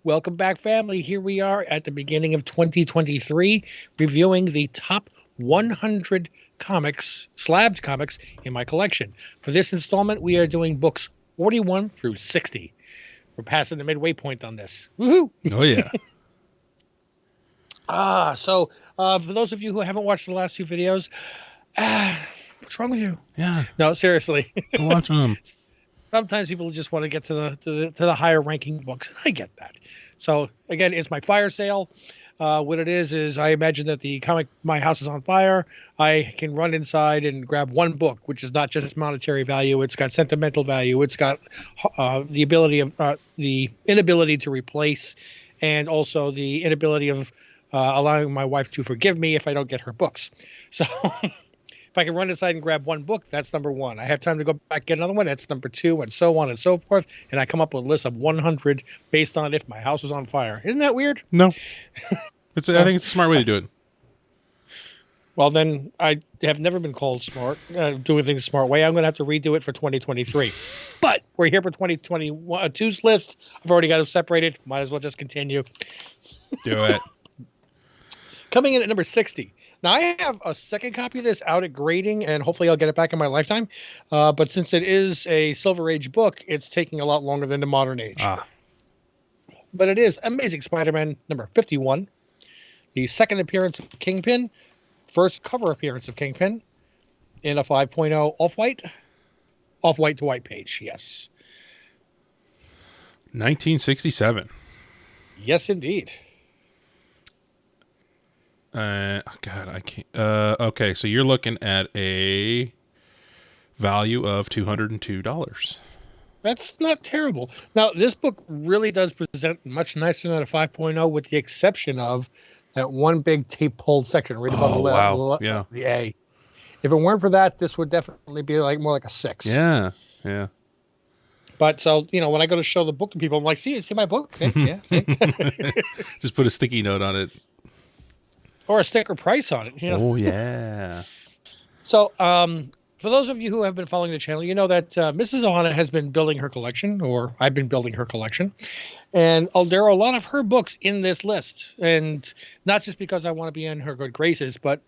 Welcome back, family. Here we are at the beginning of 2023, reviewing the top 100 comics, slabbed comics in my collection. For this installment, we are doing books 41 through 60. We're passing the midway point on this. Woohoo! Oh, yeah. For those of you who haven't watched the last two videos, what's wrong with you? Yeah. No, seriously. Go watch them. Sometimes people just want to get to the higher ranking books. I get that. So again, it's my fire sale. What it is I imagine that the comic My House is on Fire. I can run inside and grab one book, which is not just monetary value. It's got sentimental value. It's got the inability to replace, and also the inability of allowing my wife to forgive me if I don't get her books. So if I can run inside and grab one book, that's number one. I have time to go back get another one, that's number two, and so on and so forth. And I come up with a list of 100 based on if my house was on fire. Isn't that weird? No. I think it's a smart way to do it. Well, then I have never been called smart, doing things the smart way. I'm going to have to redo it for 2023. But we're here for 2022's list. I've already got them separated. Might as well just continue. Do it. Coming in at number 60. Now, I have a second copy of this out at grading, and hopefully I'll get it back in my lifetime. But since it is a Silver Age book, it's taking a lot longer than the Modern Age. But it is Amazing Spider-Man number 51, the second appearance of Kingpin, first cover appearance of Kingpin in a 5.0 off-white to white page, yes. 1967. Yes, indeed. God, I can't. Okay, so you're looking at a value of $202. That's not terrible. Now, this book really does present much nicer than a 5.0, with the exception of that one big tape-pulled section right above the A. If it weren't for that, this would definitely be more like a 6. Yeah. But so, when I go to show the book to people, I'm like, see my book? See? Yeah, see? Just put a sticky note on it. Or a sticker price on it. Oh, yeah. So, for those of you who have been following the channel, you know that Mrs. Ohana has been building her collection, or I've been building her collection. And there are a lot of her books in this list. And not just because I want to be in her good graces, but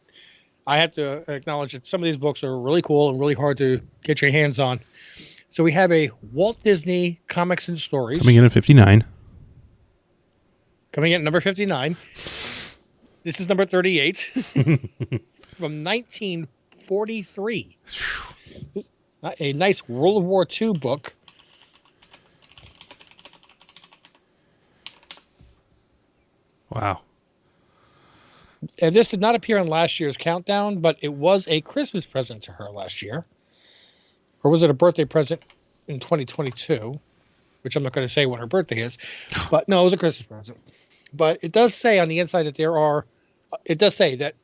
I have to acknowledge that some of these books are really cool and really hard to get your hands on. So we have a Walt Disney Comics and Stories. Coming in at 59. Coming in at number 59. This is number 38 from 1943. A nice World War II book. Wow. And this did not appear in last year's countdown, but it was a Christmas present to her last year. Or was it a birthday present in 2022? Which I'm not going to say when her birthday is. But no, it was a Christmas present. But it does say on the inside that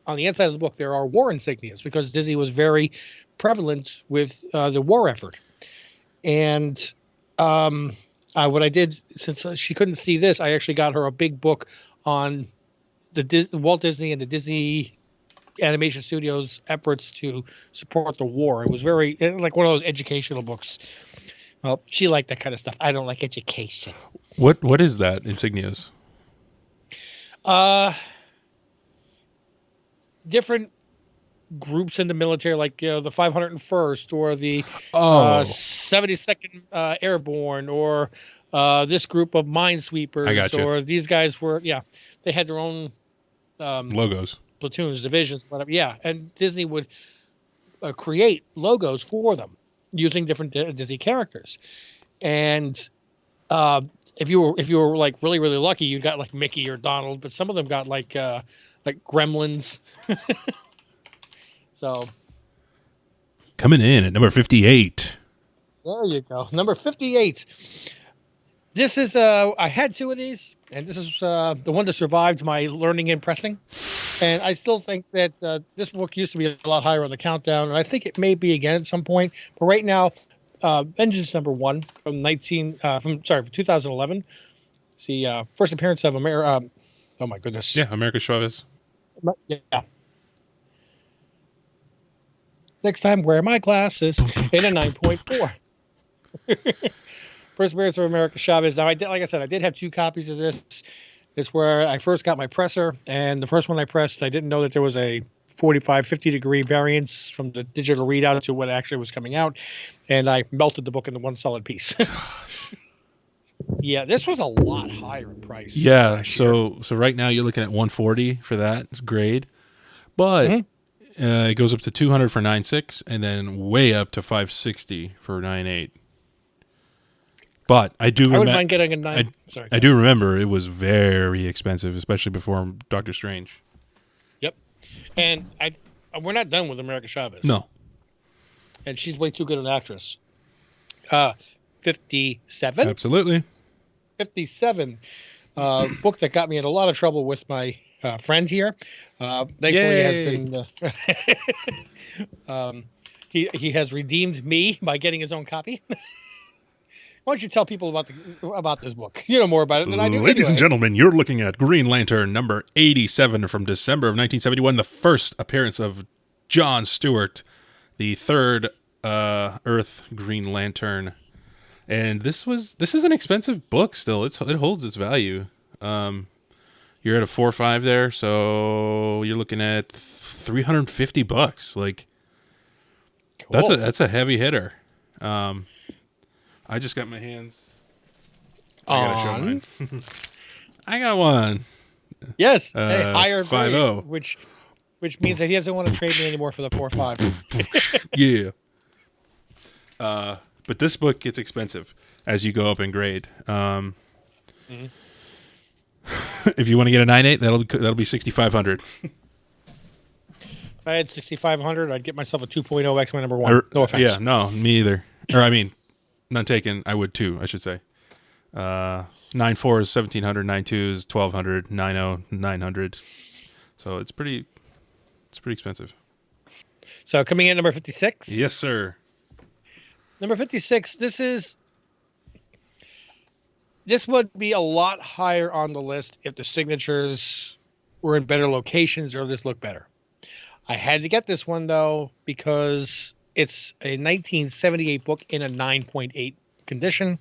on the inside of the book there are war insignias, because Disney was very prevalent with the war effort. And what I did, since she couldn't see this, I actually got her a big book on the Walt Disney and the Disney Animation Studios' efforts to support the war. It was very like one of those educational books. Well, she liked that kind of stuff. I don't like education. What is that, insignias? Different groups in the military, like the 501st or the 72nd Airborne, or this group of minesweepers. I got you. Or these guys were, they had their own logos, platoons, divisions, whatever. Yeah, and Disney would create logos for them using different Disney characters. And if you were like really, really lucky, you got like Mickey or Donald, but some of them got like Gremlins. So coming in at number 58. There you go. Number 58. This is I had two of these, and this is the one that survived my learning and pressing. And I still think that this book used to be a lot higher on the countdown, and I think it may be again at some point. But right now, Vengeance number 1 from 2011. It's the first appearance of America. Oh my goodness. Yeah, America Chavez. Yeah. Next time, wear my glasses in a 9.4. First appearance of America Chavez. Now, like I said, I did have 2 copies of this. It's where I first got my presser, and the first one I pressed, I didn't know that there was a 45, 50-degree variance from the digital readout to what actually was coming out, and I melted the book into one solid piece. Yeah, this was a lot higher in price. Yeah, so right now you're looking at 140 for that grade, but it goes up to 200 for 9.6, and then way up to 560 for 9.8. But I wouldn't mind getting a 9. I do remember it was very expensive, especially before Doctor Strange. Yep, and we're not done with America Chavez. No, and she's way too good an actress. 57. Absolutely. 57. Book that got me in a lot of trouble with my friend here. Thankfully, Yay. has been. He has redeemed me by getting his own copy. Why don't you tell people about this book? You know more about it than I do. Ladies and gentlemen, you're looking at Green Lantern number 87 from December of 1971, the first appearance of John Stewart, the third Earth Green Lantern. And this is an expensive book still. It holds its value. You're at a 4.5 there, so you're looking at $350. Like, cool. That's a heavy hitter. I just got my hands. I gotta show mine. I got one. Yes, higher 5.0, which means that he doesn't want to trade me anymore for the 4.5. Yeah. But this book gets expensive as you go up in grade. If you want to get a 9.8, that'll be 6,500. If I had 6,500, I'd get myself a 2.0 X-Men number 1. No offense. Yeah, no, me either. Or I mean, none taken. I would too, I should say. 9.4 is 1,700. 9.2 is 1,200. 9.0 900. So it's pretty expensive. So coming in number 56. Yes, sir. Number 56. This would be a lot higher on the list if the signatures were in better locations or this looked better. I had to get this one though because it's a 1978 book in a 9.8 condition.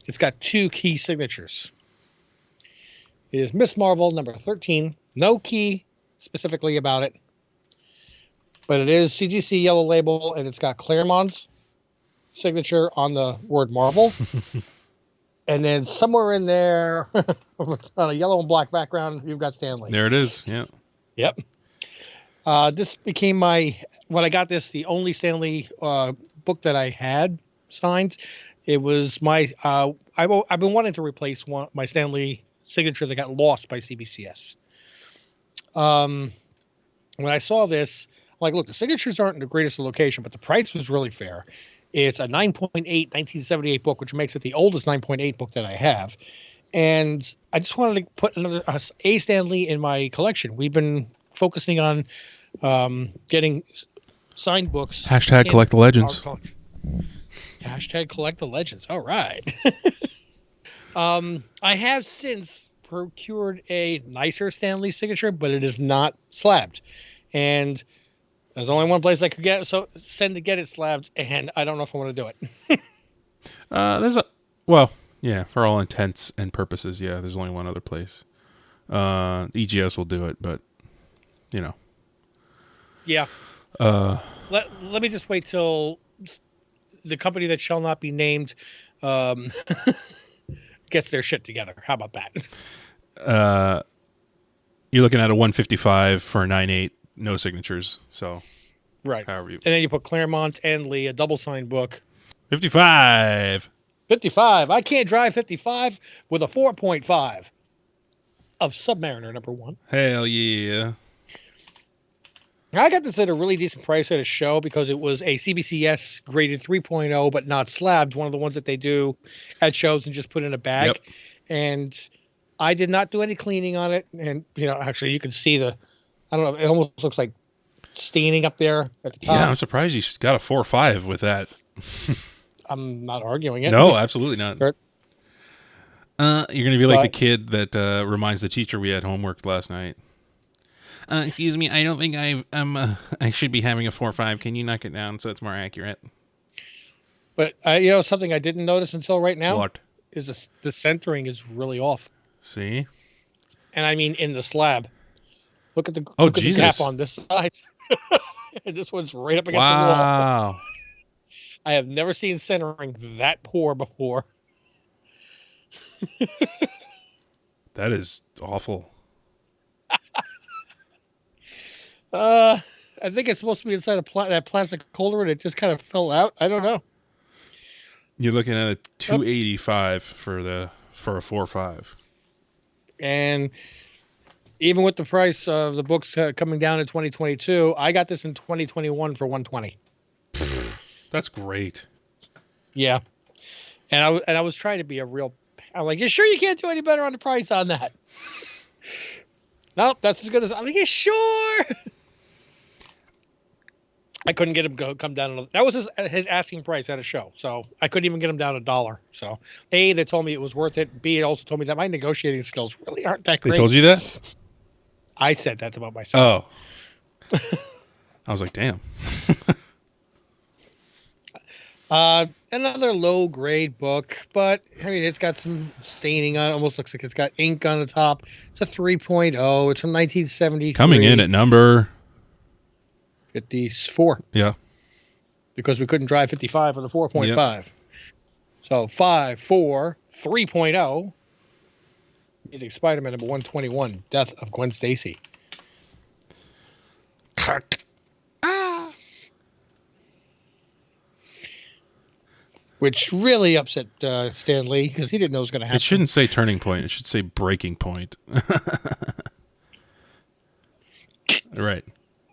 It's got 2 key signatures. It is Miss Marvel number 13. No key specifically about it, but it is CGC yellow label, and it's got Claremont's signature on the word Marvel. And then somewhere in there, on a yellow and black background, you've got Stan Lee. There it is. Yeah. Yep. This became when I got this, the only Stan Lee book that I had signed. It was my, I've been wanting to replace my Stan Lee signature that got lost by CBCS. When I saw this, I'm like, look, the signatures aren't in the greatest location, but the price was really fair. It's a 9.8 1978 book, which makes it the oldest 9.8 book that I have. And I just wanted to put another a Stan Lee in my collection. We've been focusing on getting signed books. Hashtag collect the legends. Hashtag collect the legends. All right. I have since procured a nicer Stan Lee signature, but it is not slabbed. And there's only one place I could get to get it slabbed, and I don't know if I want to do it. For all intents and purposes, yeah, there's only one other place. EGS will do it, but you know. Yeah. Let me just wait till the company that shall not be named gets their shit together. How about that? You're looking at a 155 for a 9.8, no signatures. So, right. However you. And then you put Claremont and Lee, a double signed book. 55. 55. I can't drive 55 with a 4.5 of Submariner number 1. Hell yeah. I got this at a really decent price at a show because it was a CBCS graded 3.0, but not slabbed, one of the ones that they do at shows and just put in a bag. Yep. And I did not do any cleaning on it. And, actually you can see I don't know, it almost looks like staining up there at the top. Yeah, I'm surprised you got a 4.5 with that. I'm not arguing it. No, absolutely not. You're going to be like the kid that reminds the teacher we had homework last night. Excuse me, I don't think I should be having a 4.5. Can you knock it down so it's more accurate? But something I didn't notice until right now What? is the centering is really off, See? and I mean in the slab. Look at the Oh, look at the gap Jesus. on this side. And this one's right up against the wall. Wow. I have never seen centering that poor before. That is awful. I think it's supposed to be inside that plastic holder, and it just kind of fell out. I don't know. You're looking at a Oh, 285 for a 4.5. and even with the price of the books coming down in 2022, I got this in 2021 for 120. That's great. Yeah, and I was trying to be a real. I'm like, you sure you can't do any better on the price on that? Nope, that's as good as. I'm like, you sure? I couldn't get him to come down. That was his asking price at a show, so I couldn't even get him down $1. So, A, they told me it was worth it. B, it also told me that my negotiating skills really aren't that great. They told you that? I said that about myself. Oh. I was like, damn. Another low grade book, but I mean, it's got some staining on it. Almost looks like it's got ink on the top. It's a 3.0. It's from 1973. Coming in at number 54. Yeah. Because we couldn't drive 55 on the 4.5. Yep. So 5, 4, 3.0. Using Spider-Man number 121, Death of Gwen Stacy. Cut. Which really upset Stan Lee because he didn't know it was going to happen. It shouldn't say turning point. It should say breaking point. Right.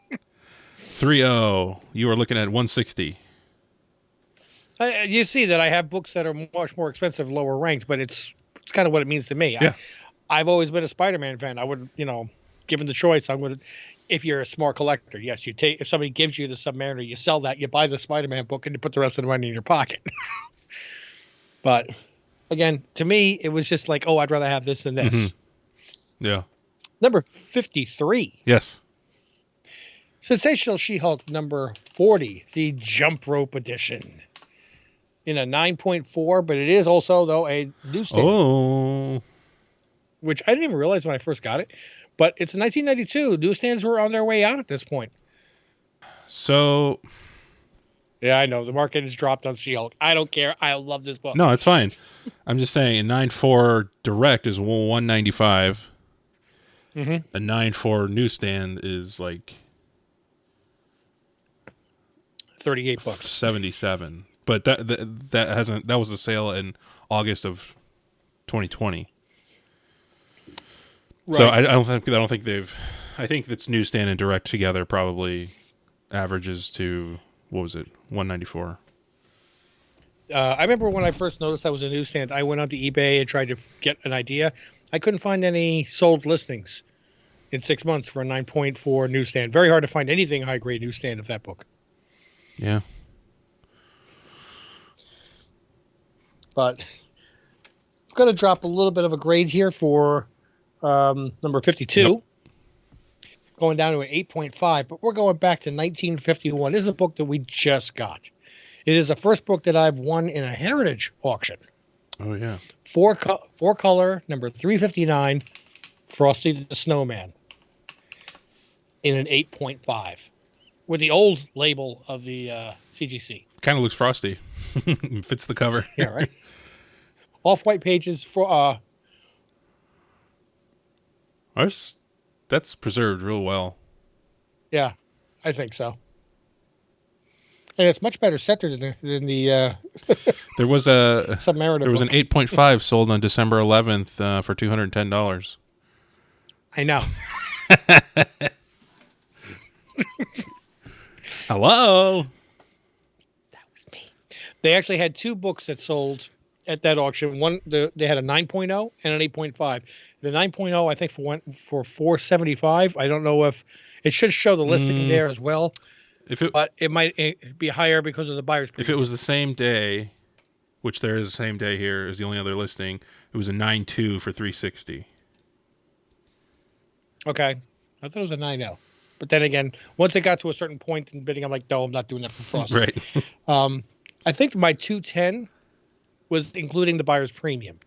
3.0. You are looking at 160. You see that I have books that are much more expensive, lower ranked, but it's kind of what it means to me. Yeah. I've always been a Spider-Man fan. I would, given the choice, I would. If you're a smart collector, yes, you take. If somebody gives you the Submariner, you sell that, you buy the Spider-Man book, and you put the rest of the money in your pocket. But again, to me, it was just like, oh, I'd rather have this than this. Mm-hmm. Yeah. Number 53. Yes. Sensational She-Hulk number 40, the Jump Rope edition. In a 9.4, but it is also, though, a newsstand. Oh. Which I didn't even realize when I first got it. But it's 1992. Newsstands were on their way out at this point. So. Yeah, I know. The market has dropped on She-Hulk. I don't care. I love this book. No, it's fine. I'm just saying a 9.4 direct is 195. Mm-hmm. A 9.4 newsstand is like 38 bucks. 77. But that was a sale in August of 2020. Right. So I don't think they've. I think that's newsstand and direct together probably averages to, what was it, 194. I remember when I first noticed that was a newsstand, I went onto eBay and tried to get an idea. I couldn't find any sold listings in 6 months for a 9.4 newsstand. Very hard to find anything high grade newsstand of that book. Yeah. But I'm going to drop a little bit of a grade here for number 52. Yep. Going down to an 8.5, but we're going back to 1951. This is a book that we just got. It is the first book that I've won in a heritage auction. Oh, yeah. Four color, number 359, Frosty the Snowman, in an 8.5, with the old label of the CGC. Kind of looks frosty. Fits the cover. Yeah, right. Off-white pages for... That's preserved real well. Yeah, I think so. And it's much better centered than the there was a Submariner. There was book. An 8.5 sold on December 11th for $210. I know. Hello. That was me. They actually had two books that sold at that auction. They had a 9.0 and an 8.5. The 9.0 I think for $475. I don't know if it should show the listing there as well. But it might be higher because of the buyer's premium. If it was the same day, which there is the same day here, is the only other listing, it was a 9.2 for $360. Okay. I thought it was a 9.0. But then again, once it got to a certain point in bidding, I'm like, no, I'm not doing that for Frost. Right. I think my 210 was including the buyer's premium.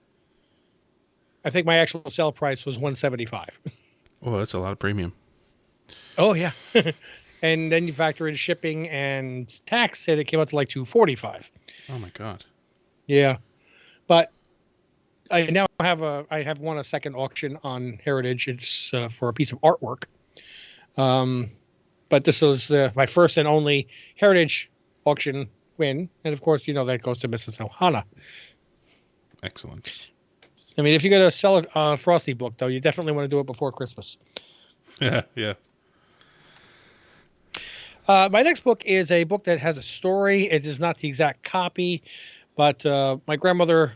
I think my actual sale price was 175. Oh, that's a lot of premium. Oh yeah. And then you factor in shipping and tax, and it came out to like 245. Oh my God. Yeah. But I now have won a second auction on Heritage. It's for a piece of artwork. But this was my first and only Heritage auction win. And of course, that goes to Mrs. Ohana. Excellent. I mean, if you're going to sell a Frosty book, though, you definitely want to do it before Christmas. Yeah, yeah. My next book is a book that has a story. It is not the exact copy, but my grandmother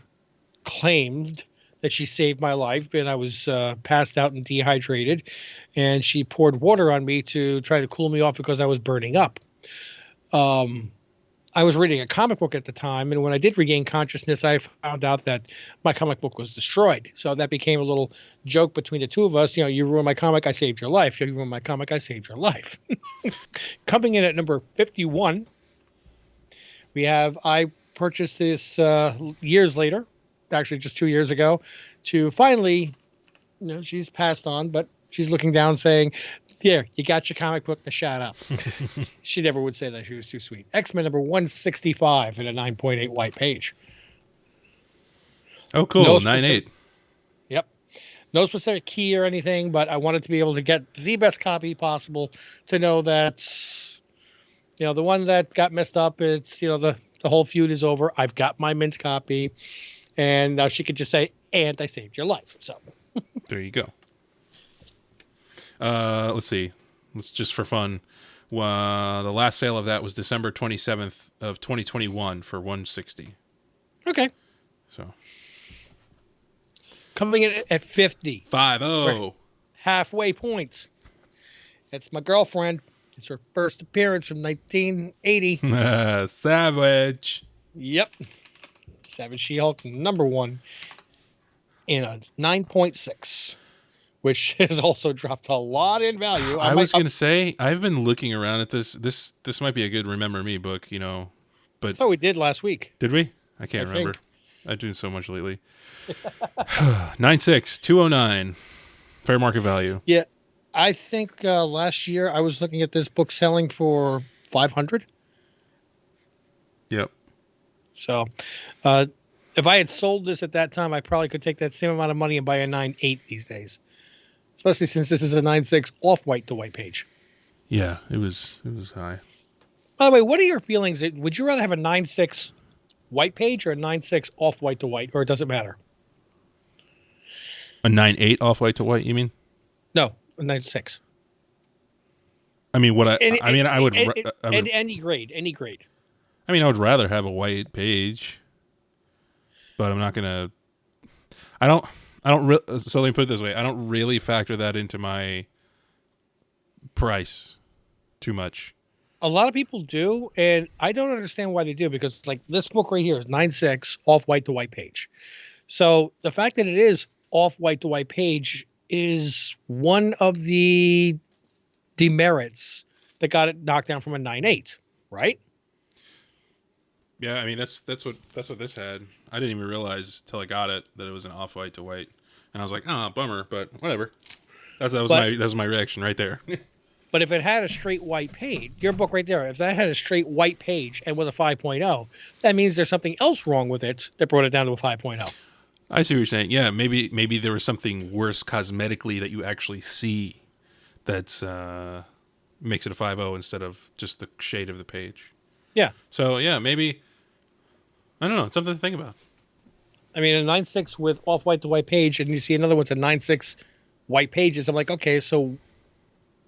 claimed that she saved my life, and I was passed out and dehydrated, and she poured water on me to try to cool me off because I was burning up. I was reading a comic book at the time, and when I did regain consciousness, I found out that my comic book was destroyed. So that became a little joke between the two of us. You ruined my comic, I saved your life. You ruined my comic, I saved your life. Coming in at number 51, I purchased this years later, actually just 2 years ago, to finally, she's passed on, but she's looking down saying, "There, you got your comic book, to shut up." She never would say that. She was too sweet. X-Men number 165 in a 9.8 white page. Oh, cool. 9.8. Yep. No specific key or anything, but I wanted to be able to get the best copy possible to know that, the one that got messed up, it's, the whole feud is over. I've got my mint copy. And now she could just say, "And I saved your life." So there you go. Let's see. Let's just for fun. The last sale of that was December 27th of 2021 for 160. Okay. So coming in at 50. 50. Halfway points. It's my girlfriend. It's her first appearance from 1980. Savage. Yep. Savage She-Hulk number 1 in a 9.6. Which has also dropped a lot in value. I was going to say, I've been looking around at this. This might be a good Remember Me book, but I thought we did last week. Did we? I can't remember. I've doing so much lately. 9.6, 209, fair market value. Yeah, I think last year I was looking at this book selling for 500. Yep. So, if I had sold this at that time, I probably could take that same amount of money and buy a 9.8 these days. Especially since this is a 9.6 off-white to white page. Yeah, it was high. By the way, what are your feelings? Would you rather have a 9.6 white page or a 9.6 off-white to white, or does it matter? A 9.8 off-white to white, you mean? No, a 9.6. I mean, I would any grade. I mean, I would rather have a white page, but I'm not gonna. So let me put it this way: I don't really factor that into my price too much. A lot of people do, and I don't understand why they do, because like this book right here is 9.6 off-white to white page. So the fact that it is off-white to white page is one of the demerits that got it knocked down from a 9.8, right? Yeah, I mean that's what this had. I didn't even realize till I got it that it was an off-white to white, and I was like, "Oh, bummer," but whatever. That was my reaction right there. But if it had a straight white page, your book right there, if that had a straight white page and with a 5.0, that means there's something else wrong with it that brought it down to a 5.0. I see what you're saying. Yeah, maybe there was something worse cosmetically that you actually see that's makes it a 5.0 instead of just the shade of the page. Yeah. So yeah, maybe. I don't know. It's something to think about. I mean, a 9.6 with off-white to white page, and you see another one's a 9.6 white pages. I'm like, okay, so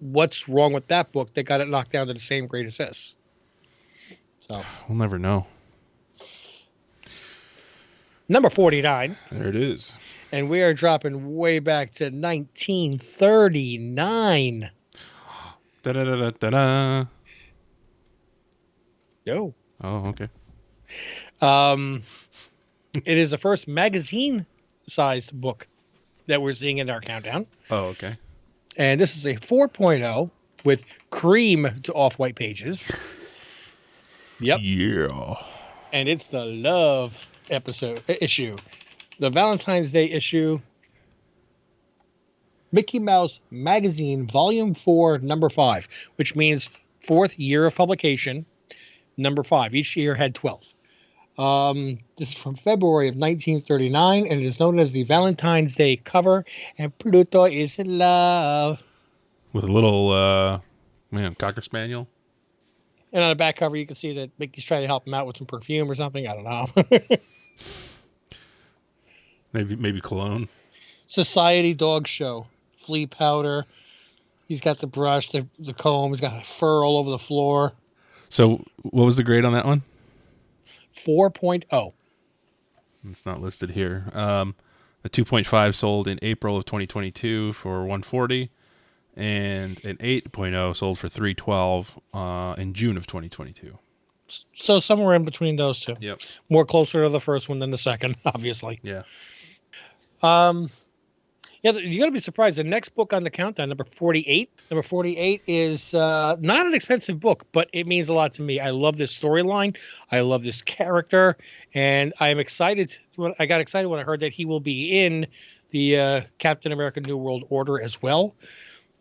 what's wrong with that book that got it knocked down to the same grade as this? So we'll never know. Number 49. There it is. And we are dropping way back to 1939. Da-da-da-da-da-da. Yo. Oh, okay. It is the first magazine-sized book that we're seeing in our countdown. Oh, okay. And this is a 4.0 with cream to off-white pages. Yep. Yeah. and it's the love issue. The Valentine's Day issue. Mickey Mouse Magazine, Volume 4, Number 5, which means 4th year of publication, Number 5. Each year had 12. This is from February of 1939, and it is known as the Valentine's Day cover, and Pluto is in love. With a little, Cocker Spaniel. And on the back cover, you can see that Mickey's trying to help him out with some perfume or something. I don't know. maybe cologne. Society Dog Show. Flea powder. He's got the brush, the comb. He's got fur all over the floor. So what was the grade on that one? 4.0. It's not listed here. The 2.5 sold in April of 2022 for $140, and an 8.0 sold for $312 in June of 2022. So somewhere in between those two. Yep. More closer to the first one than the second, obviously. Yeah. Yeah, you're going to be surprised. The next book on the countdown, number 48. Number 48 is not an expensive book, but it means a lot to me. I love this storyline. I love this character. And I'm excited. I got excited when I heard that he will be in the Captain America New World Order as well.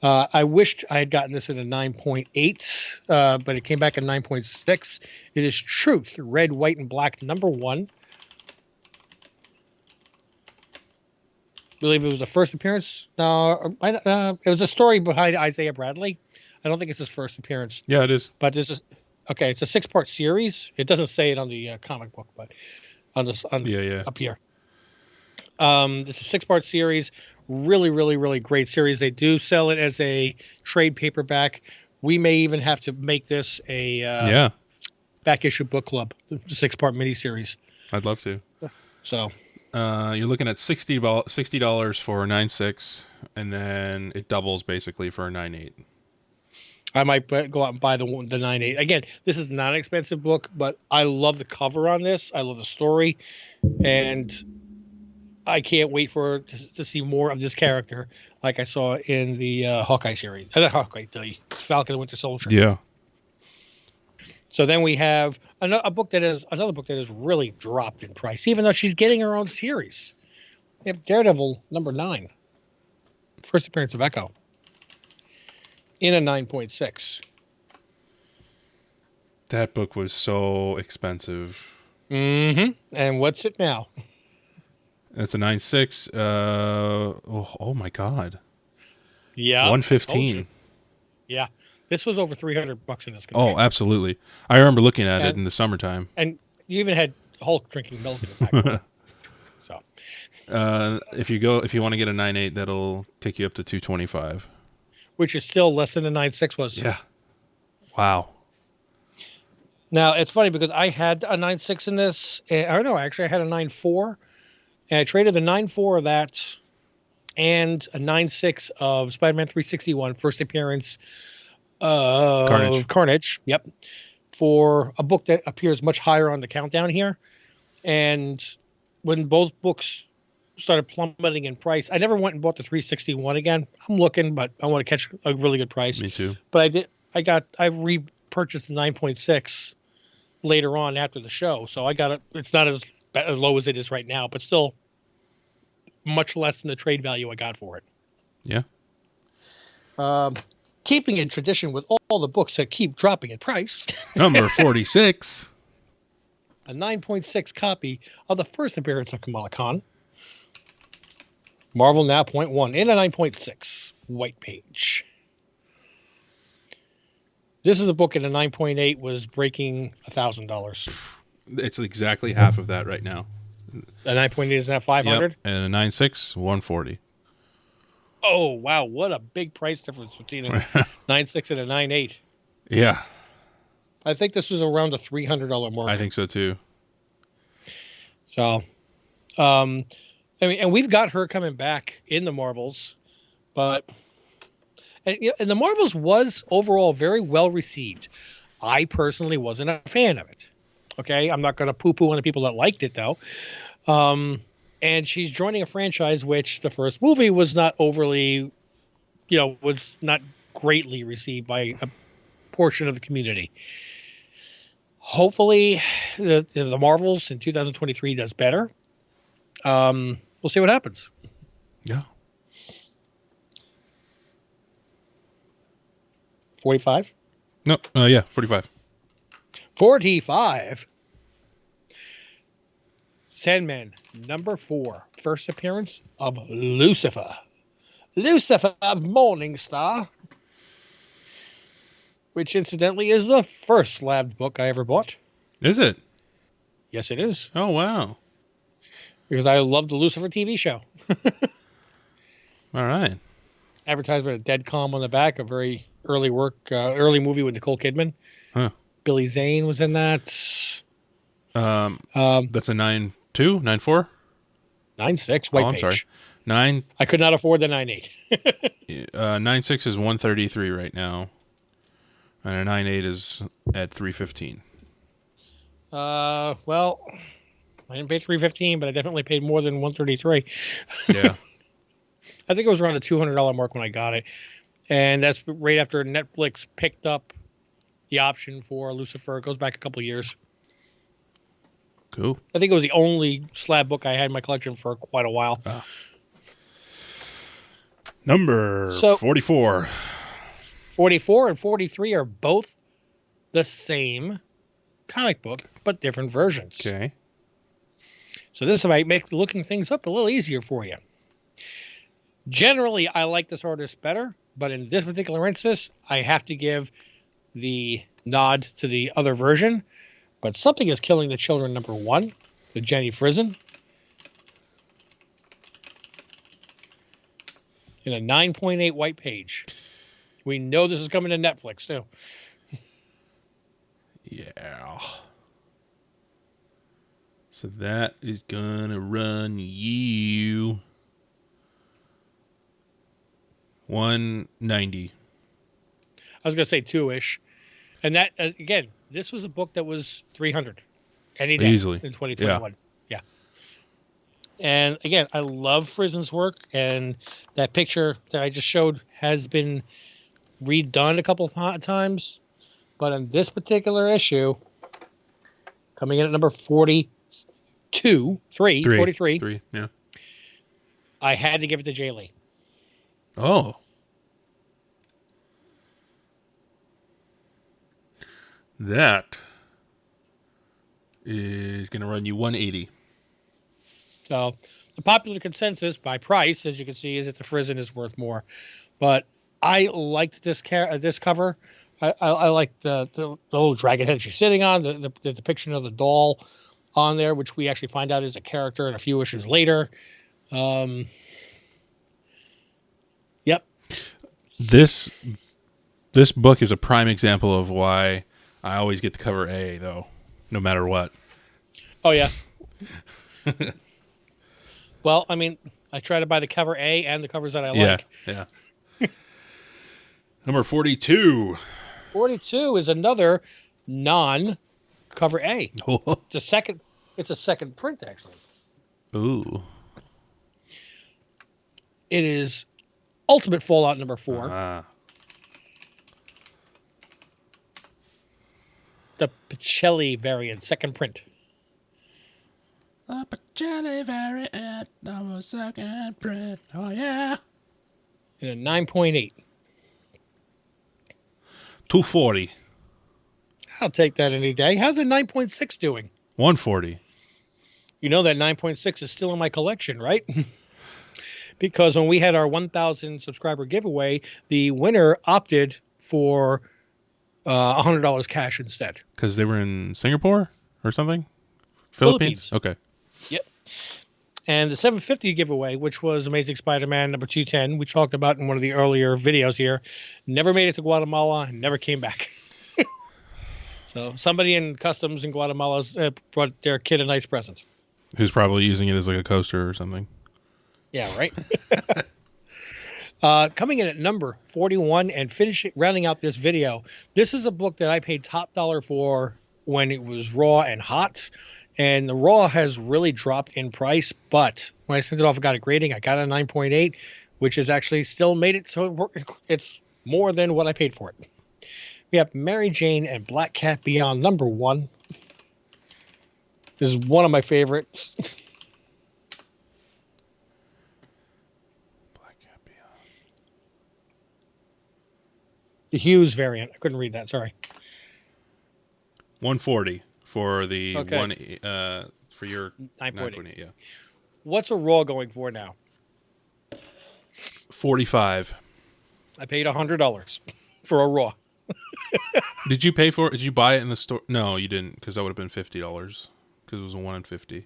I wished I had gotten this in a 9.8, but it came back at 9.6. It is Truth, Red, White, and Black, number 1. I believe it was the first appearance. No, it was a story behind Isaiah Bradley. I don't think it's his first appearance. Yeah, it is. But this is okay. It's a 6-part series. It doesn't say it on the comic book, but on up here. It's a 6-part series. Really, really, really great series. They do sell it as a trade paperback. We may even have to make this a back issue book club, the 6-part miniseries. I'd love to. So. You're looking at $60 for a 9.6, and then it doubles basically for a 9.8. I might go out and buy the 9.8. Again, this is not an expensive book, but I love the cover on this. I love the story, and I can't wait to see more of this character, like I saw in the Hawkeye series. The Falcon and Winter Soldier. Yeah. So then we have another book that has really dropped in price, even though she's getting her own series. We have Daredevil number 9, first appearance of Echo, in a 9.6. That book was so expensive. Mm-hmm. And what's it now? It's a 9.6. Oh my God. Yeah. 115. Yeah. This was over $300 in this condition. Oh, absolutely. I remember looking at it in the summertime. And you even had Hulk drinking milk in the back. So, if you want to get a 9.8, that'll take you up to 225. Which is still less than a 9.6 was. Yeah. Wow. Now, it's funny because I had a 9.6 in this. I don't know. Actually, I had a 9.4. And I traded the 9.4 of that and a 9.6 of Spider-Man 361, first appearance. Carnage. Yep. For a book that appears much higher on the countdown here. And when both books started plummeting in price, I never went and bought the 361 again. I'm looking, but I want to catch a really good price. Me too. But I repurchased the 9.6 later on after the show. So I got it. It's not as low as it is right now, but still much less than the trade value I got for it. Yeah. Keeping in tradition with all the books that keep dropping in price. Number 46. A 9.6 copy of the first appearance of Kamala Khan. Marvel Now .1 in a 9.6 white page. This is a book in a 9.8 was breaking $1,000. It's exactly half of that right now. A 9.8 is now 500? Yep. And a 9.6, 140. Oh, wow. What a big price difference between a 9.6 and a 9.8. Yeah. I think this was around a $300 mark. I think so too. So, and we've got her coming back in the Marvels, but and the Marvels was overall very well received. I personally wasn't a fan of it. Okay, I'm not going to poo-poo on the people that liked it though. And she's joining a franchise which the first movie was not overly, was not greatly received by a portion of the community. Hopefully, the Marvels in 2023 does better. We'll see what happens. Yeah. 45? No. Yeah. 45. 45. Sandman, number 4. First appearance of Lucifer. Lucifer Morningstar. Which, incidentally, is the first slabbed book I ever bought. Is it? Yes, it is. Oh, wow. Because I love the Lucifer TV show. All right. Advertisement of Dead Calm on the back, a very early movie with Nicole Kidman. Huh. Billy Zane was in that. That's a 9.2, 9.4? 9.6, white I'm page. sorry. 9. I could not afford the 9.8. 9.6 is 133 right now. And a 9.8 is at 315. Well, I didn't pay $315, but I definitely paid more than $133. Yeah. I think it was around the $200 mark when I got it, and that's right after Netflix picked up the option for Lucifer. It goes back a couple of years. Cool. I think it was the only slab book I had in my collection for quite a while. Number 44. 44 and 43 are both the same comic book, but different versions. Okay. So this might make looking things up a little easier for you. Generally, I like this artist better, but in this particular instance, I have to give the nod to the other version. But Something is Killing the Children, number 1, the Jenny Frison. In a 9.8 white page. We know this is coming to Netflix, too. Yeah. So that is gonna run you 190. I was going to say 2-ish. And that, again, this was a book that was 300 any day Easily. in 2021. Yeah. And again, I love Frison's work, and that picture that I just showed has been redone a couple of times. But in this particular issue, coming in at number 43, yeah. I had to give it to Jay Lee. Oh. That is going to run you 180. So the popular consensus by price, as you can see, is that the Frison is worth more. But I liked this cover. I like the little dragon head she's sitting on, the depiction of the doll on there, which we actually find out is a character in a few issues later. Yep. This book is a prime example of why I always get the cover A, though, no matter what. Oh, yeah. Well, I mean, I try to buy the cover A and the covers that I like. Yeah. Number 42. 42 is another non-cover A. It's a second print, actually. Ooh. It is Ultimate Fallout number 4. The Pacelli variant, second print. The Pacelli variant, number second print. Oh, yeah. In a 9.8. 240. I'll take that any day. How's a 9.6 doing? 140. You know that 9.6 is still in my collection, right? Because when we had our 1,000 subscriber giveaway, the winner opted for $100 cash instead. Because they were in Singapore or something? Philippines? Okay. Yep. And the 750 giveaway, which was Amazing Spider-Man number 210, we talked about in one of the earlier videos here, never made it to Guatemala and never came back. So somebody in customs in Guatemala brought their kid a nice present. Who's probably using it as like a coaster or something. Yeah, right? Coming in at number 41 and rounding out this video, this is a book that I paid top dollar for when it was raw and hot. And the raw has really dropped in price, but when I sent it off and got a grading, I got a 9.8, which has actually still made it so it's more than what I paid for it. We have Mary Jane and Black Cat Beyond #1. This is one of my favorites. Black Cat Beyond. The Hughes variant. I couldn't read that. Sorry. 140 for the Okay. one for your 9.8. 9.8. Yeah. What's a Raw going for now? 45. I paid $100 for a Raw. Did you pay for it? Did you buy it in the store? No, you didn't, because that would have been $50 because it was a 1 in 50.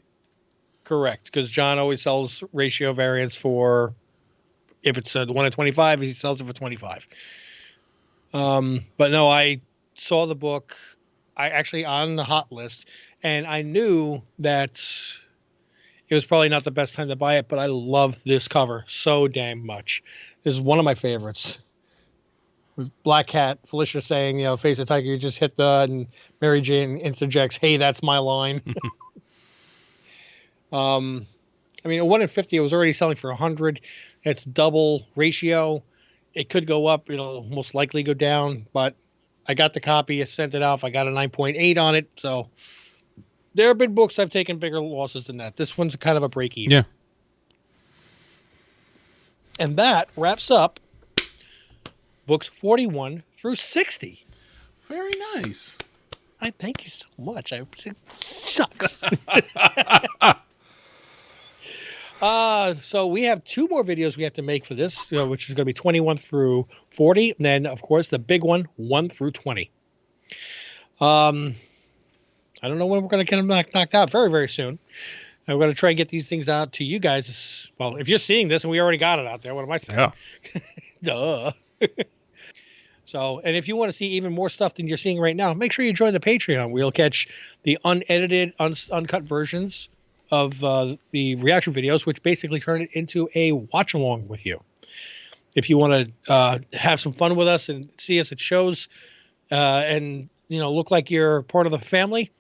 Correct, because John always sells ratio variants for, if it's a 1 in 25, he sells it for 25. But no, I saw the book. I actually on the hot list, and I knew that it was probably not the best time to buy it, but I love this cover so damn much. This is one of my favorites. With Black Cat, Felicia saying, face the tiger, you just hit the, and Mary Jane interjects, hey, that's my line. I mean, a 1 in 50, it was already selling for 100. It's double ratio. It could go up. It'll most likely go down, but I got the copy. I sent it off. I got a 9.8 on it. So there have been books I've taken bigger losses than that. This one's kind of a break even. Yeah. And that wraps up books 41 through 60. Very nice. I thank you so much. It sucks. So we have 2 more videos we have to make for this, which is going to be 21 through 40. And then, of course, the big one, 1 through 20. I don't know when we're going to get them knocked out. Very, very soon. And we're going to try and get these things out to you guys. Well, if you're seeing this and we already got it out there, what am I saying? Yeah. Duh. So, and if you want to see even more stuff than you're seeing right now, make sure you join the Patreon. We'll catch the unedited, uncut versions of the reaction videos, which basically turn it into a watch along with you. If you want to have some fun with us and see us at shows, and look like you're part of the family.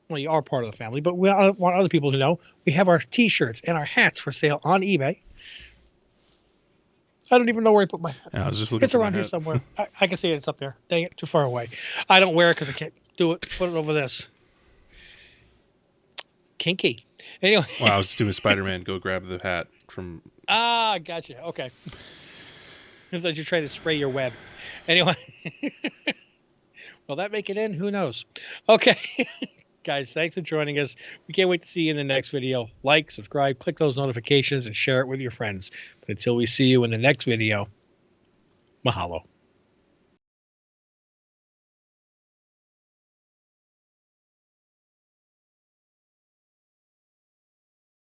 Well, you are part of the family, but we want other people to know we have our T-shirts and our hats for sale on eBay. I don't even know where I put my hat. Yeah, I was just looking. It's around here somewhere. I can see it. It's up there. Dang it, too far away. I don't wear it because I can't do it. Put it over this. Kinky. Anyway. Well, I was just doing Spider-Man. Go grab the hat from. Ah, gotcha. Okay. It's like you're trying to spray your web. Anyway. Will that make it in? Who knows? Okay. Guys, thanks for joining us. We can't wait to see you in the next video. Like, subscribe, click those notifications, and share it with your friends. But until we see you in the next video, mahalo.